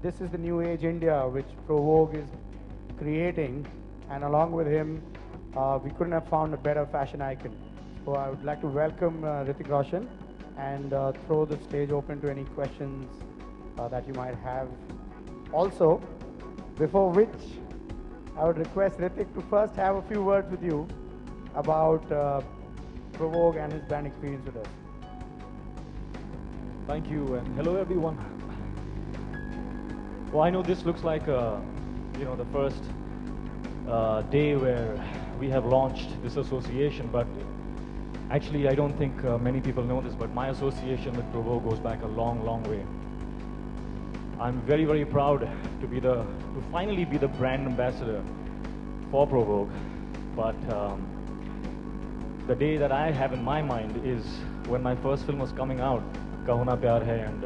this is the new age India which Provogue is creating, and along with him, we couldn't have found a better fashion icon. So I would like to welcome Hrithik Roshan and throw the stage open to any questions that you might have. Also, before which, I would request Hrithik to first have a few words with you about Provogue and his brand experience with us. Thank you, and hello everyone. Well, I know this looks like the first day where we have launched this association, but actually I don't think many people know this, but my association with Provogue goes back a long, long way. I'm very, very proud to finally be the brand ambassador for Provogue, but the day that I have in my mind is when my first film was coming out, Kaho Na Pyar Hai, and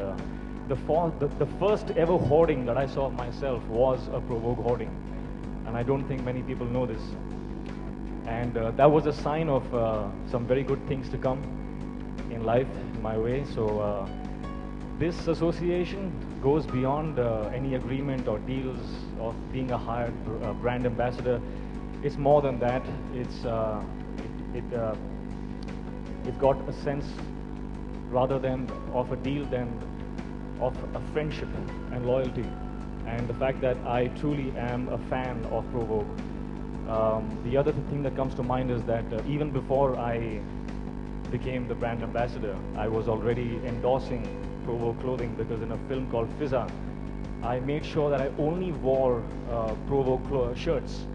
the first ever hoarding that I saw of myself was a Provogue hoarding, and I don't think many people know this. And that was a sign of some very good things to come in life, in my way. So this association goes beyond any agreement or deals of being a hired brand ambassador. It's more than that. It's got a sense rather than of a deal than of a friendship and loyalty, and the fact that I truly am a fan of Provogue. The other thing that comes to mind is that even before I became the brand ambassador, I was already endorsing Provogue clothing, because in a film called Fizza, I made sure that I only wore Provogue shirts.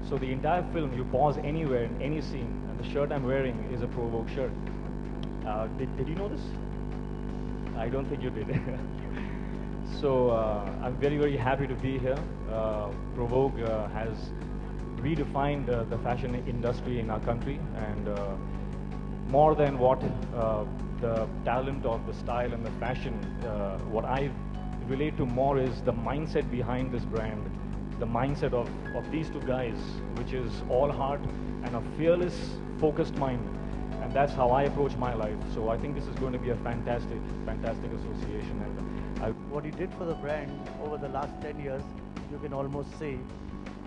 So the entire film, you pause anywhere in any scene, and the shirt I'm wearing is a Provogue shirt. Did you know this? I don't think you did. So I'm very, very happy to be here. Provogue has redefined the fashion industry in our country, and more than what the talent of the style and the fashion, what I relate to more is the mindset behind this brand, the mindset of these two guys, which is all heart and a fearless, focused mind. And that's how I approach my life. So I think this is going to be a fantastic, fantastic association. And what he did for the brand over the last 10 years, you can almost say.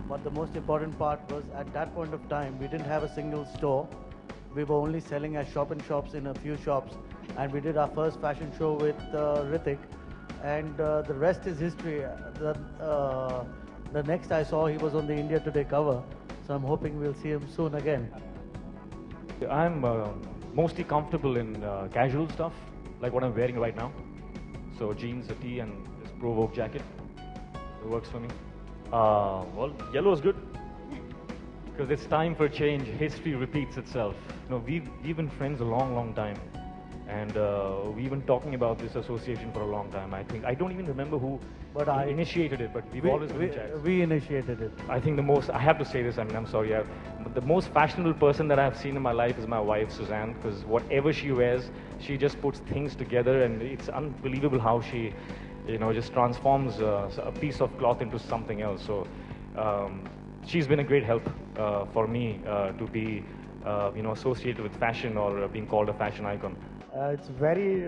But the most important part was, at that point of time, we didn't have a single store. We were only selling as shop-in-shops in a few shops. And we did our first fashion show with Hrithik. And the rest is history. The next I saw, he was on the India Today cover. So I'm hoping we'll see him soon again. I'm mostly comfortable in casual stuff, like what I'm wearing right now. So jeans, a tee, and this Provogue jacket. It works for me. Well, yellow is good, because it's time for change. History repeats itself. We've been friends a long, long time, and we've been talking about this association for a long time. I don't even remember who initiated it, but we've always been chats. We initiated it. I think I have to say this, I'm sorry, but the most fashionable person that I've seen in my life is my wife, Suzanne, because whatever she wears, she just puts things together, and it's unbelievable how she, just transforms a piece of cloth into something else. So she's been a great help for me to be, associated with fashion or being called a fashion icon. It's very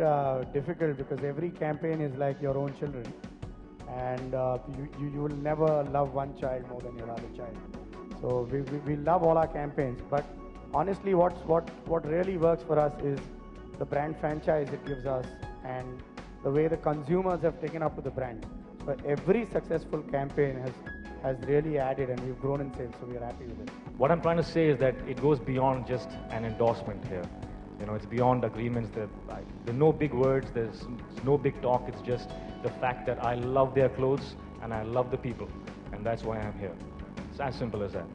difficult, because every campaign is like your own children, and you will never love one child more than your other child. So we love all our campaigns, but honestly what really works for us is the brand franchise it gives us, and the way the consumers have taken up to the brand. So every successful campaign has really added, and we've grown in sales, so we're happy with it. What I'm trying to say is that it goes beyond just an endorsement here. It's beyond agreements. There are no big words, there's no big talk. It's just the fact that I love their clothes and I love the people, and that's why I'm here. It's as simple as that.